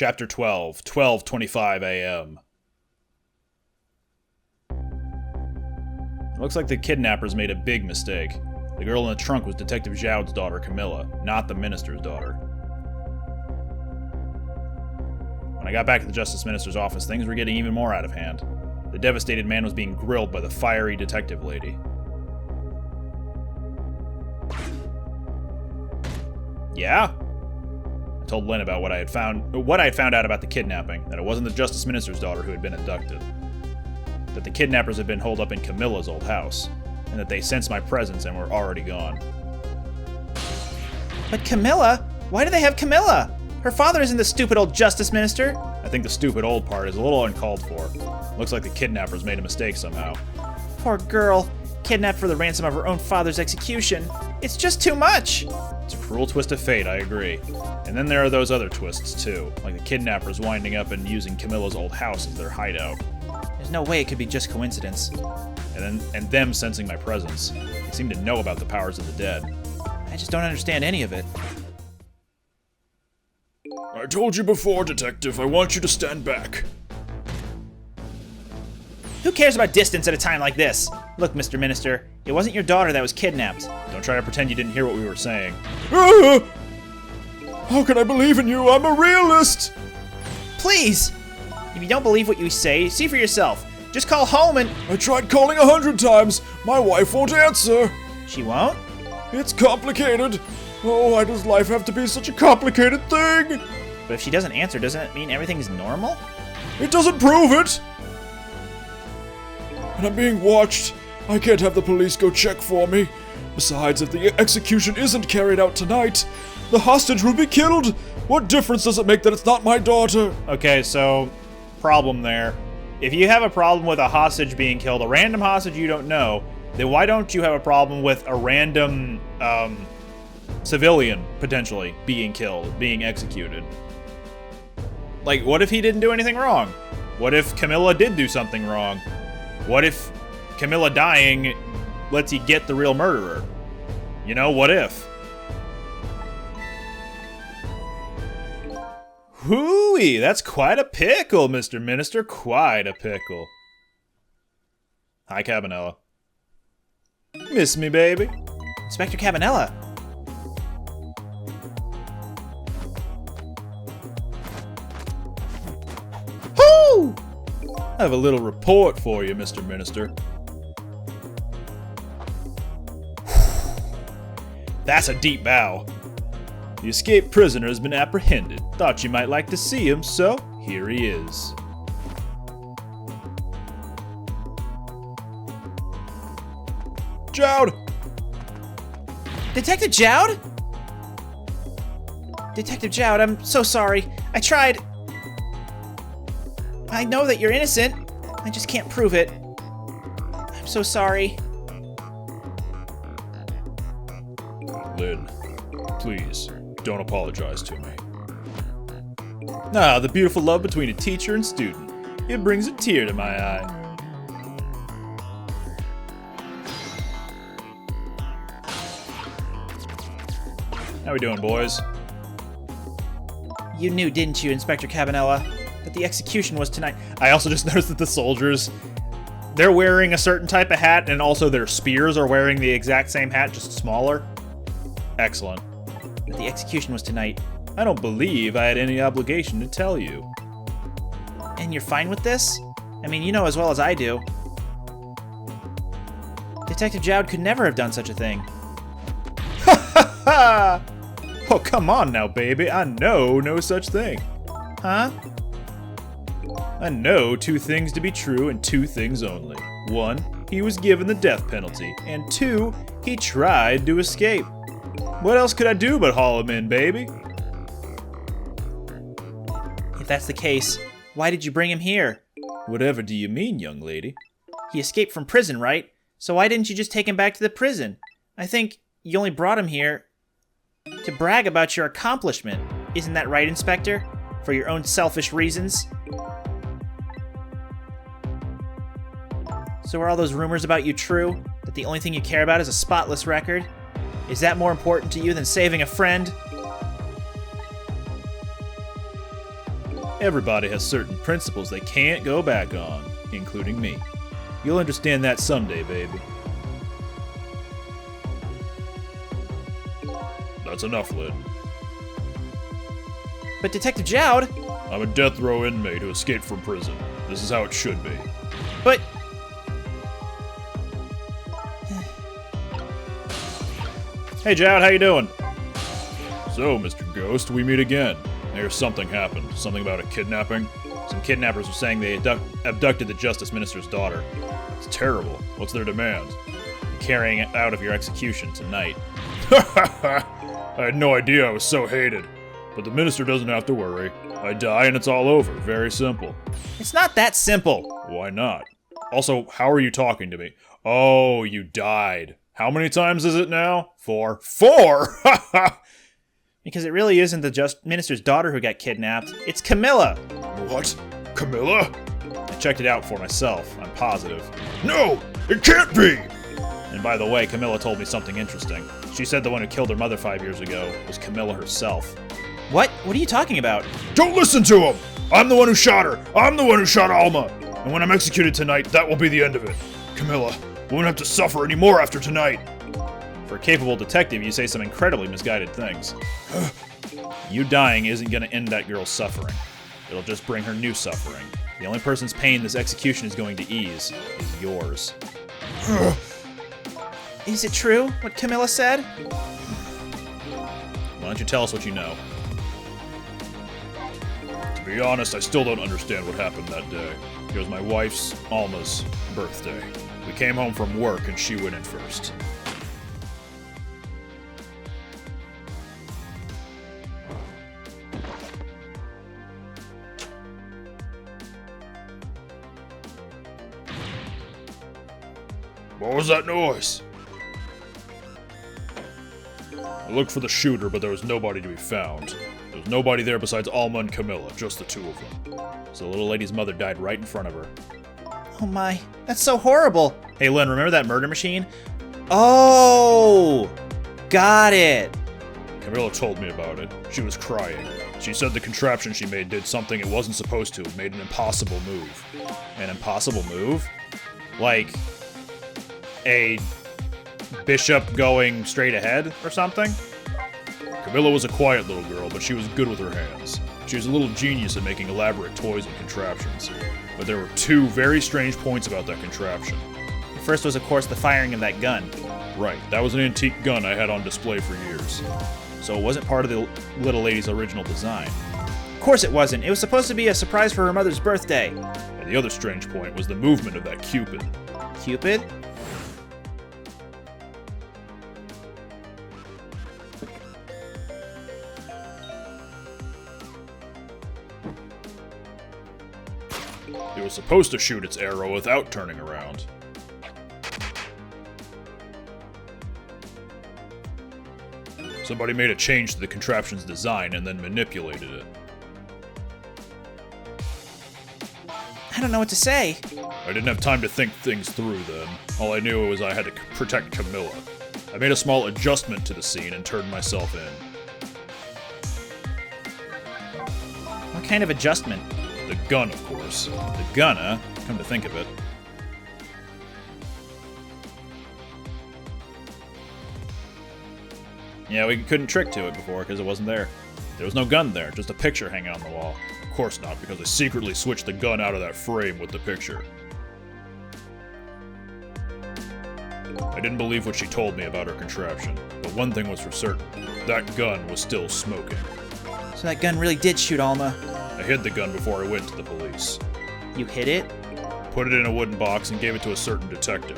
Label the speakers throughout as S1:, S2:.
S1: Chapter 12, 12:25 a.m. Looks like the kidnappers made a big mistake. The girl in the trunk was Detective Zhao's daughter, Camilla, not the minister's daughter. When I got back to the Justice Minister's office, things were getting even more out of hand. The devastated man was being grilled by the fiery detective lady. Yeah? I told Lynn about what I had found out about the kidnapping, that it wasn't the Justice Minister's daughter who had been abducted. That the kidnappers had been holed up in Camilla's old house, and that they sensed my presence and were already gone.
S2: But Camilla? Why do they have Camilla? Her father isn't the stupid old Justice Minister.
S1: I think the stupid old part is a little uncalled for. Looks like the kidnappers made a mistake somehow.
S2: Poor girl. Kidnapped for the ransom of her own father's execution. It's just too much.
S1: It's a cruel twist of fate, I agree. And then there are those other twists, too, like the kidnappers winding up and using Camilla's old house as their hideout.
S2: There's no way it could be just coincidence.
S1: And them sensing my presence. They seem to know about the powers of the dead.
S2: I just don't understand any of it.
S1: I told you before, Detective, I want you to stand back.
S2: Who cares about distance at a time like this? Look, Mr. Minister, it wasn't your daughter that was kidnapped.
S1: Don't try to pretend you didn't hear what we were saying.
S3: How can I believe in you? I'm a realist!
S2: Please! If you don't believe what you say, see for yourself. Just call home and...
S3: I tried calling 100 times. My wife won't answer.
S2: She won't?
S3: It's complicated. Oh, why does life have to be such a complicated thing?
S2: But if she doesn't answer, doesn't it mean everything's normal?
S3: It doesn't prove it! And I'm being watched. I can't have the police go check for me. Besides, if the execution isn't carried out tonight, the hostage will be killed. What difference does it make that it's not my daughter?
S1: Okay, so, problem there. If you have a problem with a hostage being killed, a random hostage you don't know, then why don't you have a problem with a random, civilian, potentially, being killed, being executed? Like, what if he didn't do anything wrong? What if Camilla did do something wrong? What if Camilla dying lets you get the real murderer? You know, what if? Hooey, that's quite a pickle, Mr. Minister, quite a pickle. Hi, Cabanela. Miss me, baby?
S2: Inspector Cabanela.
S1: Whoo! I have a little report for you, Mr. Minister. That's a deep bow. The escaped prisoner has been apprehended. Thought you might like to see him, so here he is. Zhao!
S2: Detective Zhao? Detective Zhao, I'm so sorry. I tried. I know that you're innocent. I just can't prove it. I'm so sorry.
S1: Lynn, please, don't apologize to me. Ah, the beautiful love between a teacher and student. It brings a tear to my eye. How we doing, boys?
S2: You knew, didn't you, Inspector Cabanela, that the execution was tonight?
S1: I also just noticed that the soldiers, they're wearing a certain type of hat, and also their spears are wearing the exact same hat, just smaller. Excellent.
S2: That the execution was tonight.
S1: I don't believe I had any obligation to tell you.
S2: And you're fine with this? I mean, you know as well as I do. Detective Zhao could never have done such a thing.
S1: Ha! Oh, come on now, baby. I know no such thing.
S2: Huh?
S1: I know two things to be true and two things only. One, he was given the death penalty, and two, he tried to escape. What else could I do but haul him in, baby?
S2: If that's the case, why did you bring him here?
S1: Whatever do you mean, young lady?
S2: He escaped from prison, right? So why didn't you just take him back to the prison? I think you only brought him here to brag about your accomplishment. Isn't that right, Inspector? For your own selfish reasons? So are all those rumors about you true? That the only thing you care about is a spotless record? Is that more important to you than saving a friend?
S1: Everybody has certain principles they can't go back on, including me. You'll understand that someday, baby. That's enough, Lynn.
S2: But Detective Jowd...
S1: I'm a death row inmate who escaped from prison. This is how it should be.
S2: But...
S1: Hey, Jowd, how you doing? So, Mr. Ghost, we meet again. I hear something happened. Something about a kidnapping? Some kidnappers were saying they abducted the Justice Minister's daughter. It's terrible. What's their demand? Carrying it out of your execution tonight. I had no idea I was so hated. But the minister doesn't have to worry. I die and it's all over. Very simple.
S2: It's not that simple.
S1: Why not? Also, how are you talking to me? Oh, you died. How many times is it now? 4. 4?!
S2: Because it really isn't the minister's daughter who got kidnapped. It's Camilla.
S1: What? Camilla? I checked it out for myself. I'm positive. No! It can't be! And by the way, Camilla told me something interesting. She said the one who killed her mother 5 years ago was Camilla herself.
S2: What? What are you talking about?
S1: Don't listen to him! I'm the one who shot her! I'm the one who shot Alma! And when I'm executed tonight, that will be the end of it. Camilla won't have to suffer anymore after tonight. For a capable detective, you say some incredibly misguided things. You dying isn't gonna end that girl's suffering. It'll just bring her new suffering. The only person's pain this execution is going to ease is yours.
S2: Is it true, what Camilla said?
S1: Why don't you tell us what you know? To be honest, I still don't understand what happened that day. It was my wife's, Alma's, birthday. We came home from work and she went in first. What was that noise? I looked for the shooter, but there was nobody to be found. There was nobody there besides Alma and Camilla, just the two of them. So the little lady's mother died right in front of her.
S2: Oh my, that's so horrible. Hey Lynn, remember that murder machine? Oh, got it.
S1: Camilla told me about it. She was crying. She said the contraption she made did something it wasn't supposed to, made an impossible move. An impossible move? Like a bishop going straight ahead or something? Camilla was a quiet little girl, but she was good with her hands. She was a little genius at making elaborate toys and contraptions. But there were two very strange points about that contraption.
S2: The first was, of course, the firing of that gun.
S1: Right, that was an antique gun I had on display for years. So it wasn't part of the little lady's original design.
S2: Of course it wasn't. It was supposed to be a surprise for her mother's birthday.
S1: And the other strange point was the movement of that Cupid.
S2: Cupid?
S1: It was supposed to shoot its arrow without turning around. Somebody made a change to the contraption's design and then manipulated it.
S2: I don't know what to say.
S1: I didn't have time to think things through then. All I knew was I had to protect Camilla. I made a small adjustment to the scene and turned myself in.
S2: What kind of adjustment?
S1: The gun, of course. The gun, huh? Come to think of it. Yeah, we couldn't trick to it before because it wasn't there. There was no gun there, just a picture hanging on the wall. Of course not, because I secretly switched the gun out of that frame with the picture. I didn't believe what she told me about her contraption, but one thing was for certain. That gun was still smoking.
S2: So that gun really did shoot Alma.
S1: I hid the gun before I went to the police.
S2: You hid it?
S1: Put it in a wooden box and gave it to a certain detective.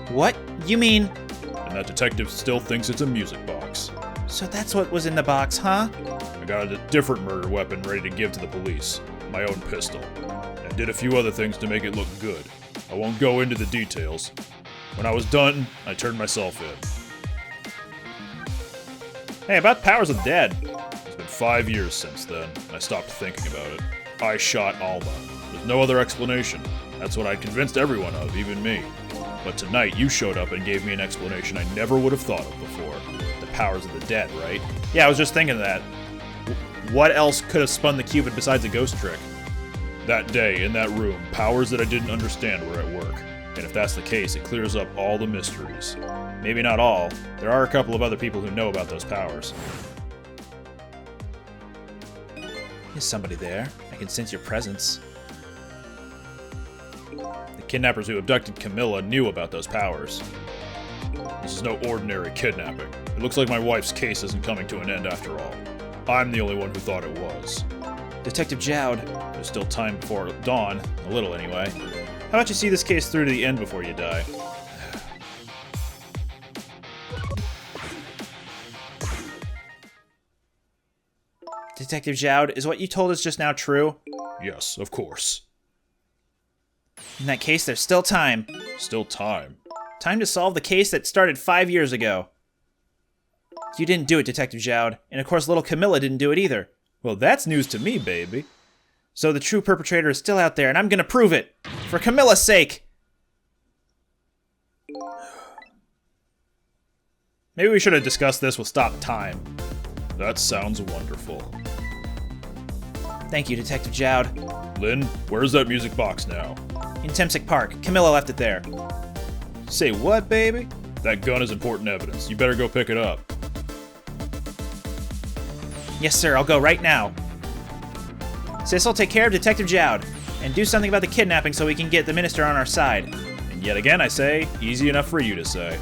S2: What? You mean...
S1: And that detective still thinks it's a music box.
S2: So that's what was in the box, huh?
S1: I got a different murder weapon ready to give to the police. My own pistol. And did a few other things to make it look good. I won't go into the details. When I was done, I turned myself in. Hey, about Powers of the Dead. It's been 5 years since then. I stopped thinking about it. I shot Alma. There's no other explanation. That's what I'd convinced everyone of, even me. But tonight, you showed up and gave me an explanation I never would have thought of before. The powers of the dead, right?
S2: Yeah, I was just thinking that.
S1: What else could have spun the Cupid besides a ghost trick? That day, in that room, powers that I didn't understand were at work. And if that's the case, it clears up all the mysteries. Maybe not all. There are a couple of other people who know about those powers.
S2: Is somebody there? I can sense your presence.
S1: The kidnappers who abducted Camilla knew about those powers. This is no ordinary kidnapping. It looks like my wife's case isn't coming to an end after all. I'm the only one who thought it was.
S2: Detective Jowd.
S1: There's still time before dawn, a little anyway. How about you see this case through to the end before you die?
S2: Detective Jowd, is what you told us just now true?
S1: Yes, of course.
S2: In that case, there's still time.
S1: Still time.
S2: Time to solve the case that started 5 years ago. You didn't do it, Detective Jowd, and of course little Camilla didn't do it either.
S1: Well, that's news to me, baby.
S2: So the true perpetrator is still out there, and I'm gonna prove it! For Camilla's sake!
S1: Maybe we should have discussed this with stop time. That sounds wonderful.
S2: Thank you, Detective Jowd.
S1: Lynn, where's that music box now?
S2: In Temsic Park. Camilla left it there.
S1: Say what, baby? That gun is important evidence. You better go pick it up.
S2: Yes, sir, I'll go right now. Sissel, take care of Detective Jowd, and do something about the kidnapping so we can get the minister on our side.
S1: And yet again, I say, easy enough for you to say.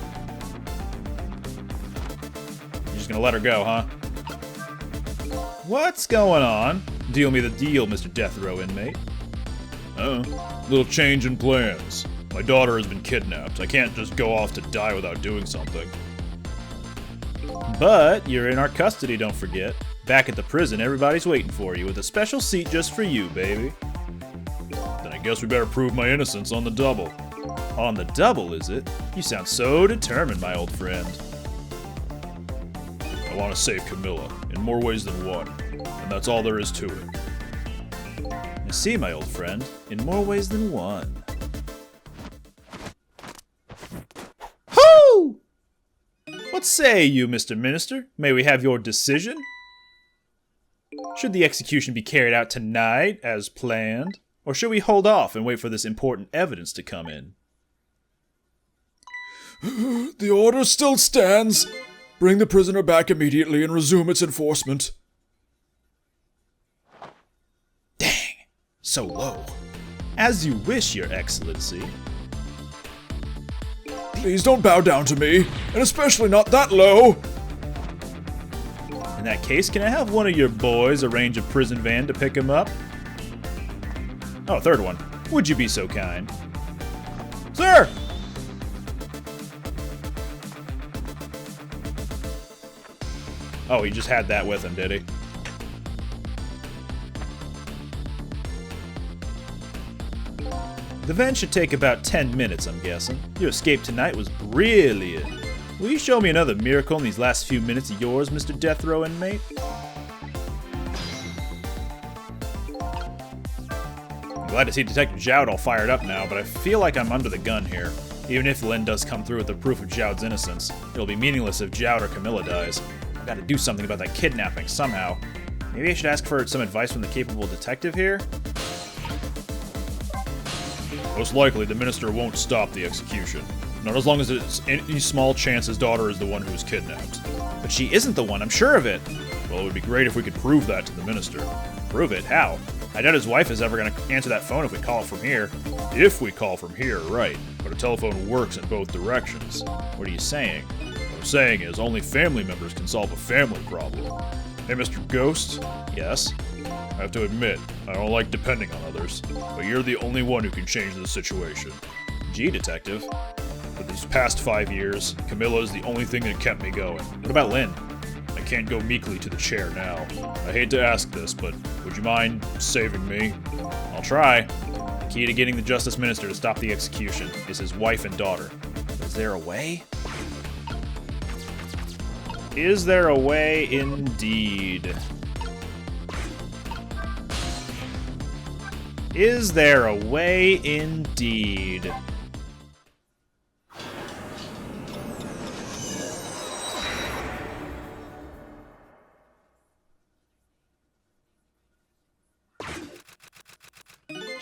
S1: You're just gonna let her go, huh? What's going on? Deal me the deal, Mr. Death Row inmate. Oh, little change in plans. My daughter has been kidnapped. I can't just go off to die without doing something. But you're in our custody, don't forget. Back at the prison, everybody's waiting for you with a special seat just for you, baby. Then I guess we better prove my innocence on the double. On the double, is it? You sound so determined, my old friend. I want to save Camilla, in more ways than one. And that's all there is to it. I see, my old friend, in more ways than one. Hoo! What say you, Mr. Minister? May we have your decision? Should the execution be carried out tonight, as planned? Or should we hold off and wait for this important evidence to come in?
S3: The order still stands. Bring the prisoner back immediately and resume its enforcement.
S1: Dang, so low. As you wish, Your Excellency.
S3: Please don't bow down to me, and especially not that low.
S1: In that case, can I have one of your boys arrange a prison van to pick him up? Oh, third one. Would you be so kind? Sir! Oh, he just had that with him, did he? The van should take about 10 minutes, I'm guessing. Your escape tonight was brilliant. Will you show me another miracle in these last few minutes of yours, Mr. Death Row inmate? I'm glad to see Detective Jowd all fired up now, but I feel like I'm under the gun here. Even if Lynn does come through with the proof of Jowd's innocence, it'll be meaningless if Jowd or Camilla dies. I've got to do something about that kidnapping somehow. Maybe I should ask for some advice from the capable detective here? Most likely, the minister won't stop the execution. Not as long as there's any small chance his daughter is the one who was kidnapped.
S2: But she isn't the one, I'm sure of it.
S1: Well, it would be great if we could prove that to the minister. Prove it? How? I doubt his wife is ever going to answer that phone if we call it from here. If we call from here, right. But a telephone works in both directions.
S2: What are you saying?
S1: What I'm saying is, only family members can solve a family problem. Hey, Mr. Ghost?
S2: Yes?
S1: I have to admit, I don't like depending on others, but you're the only one who can change the situation.
S2: Gee, detective.
S1: For these past 5 years, Camilla is the only thing that kept me going.
S2: What about Lynn?
S1: I can't go meekly to the chair now. I hate to ask this, but would you mind saving me?
S2: I'll try. The key to getting the Justice Minister to stop the execution is his wife and daughter. Is there a way?
S1: Is there a way indeed?
S2: Is there a way indeed?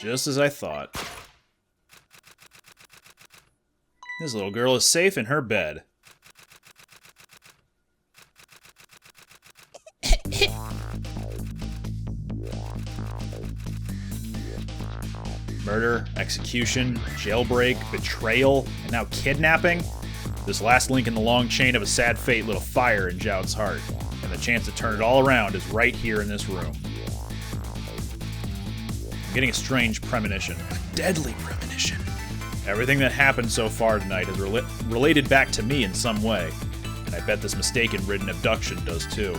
S1: Just as I thought. This little girl is safe in her bed. Murder, execution, jailbreak, betrayal, and now kidnapping. This last link in the long chain of a sad fate lit a fire in Joud's heart, and the chance to turn it all around is right here in this room. I'm getting a strange premonition, a deadly premonition. Everything that happened so far tonight is related back to me in some way, and I bet this mistaken-ridden abduction does too.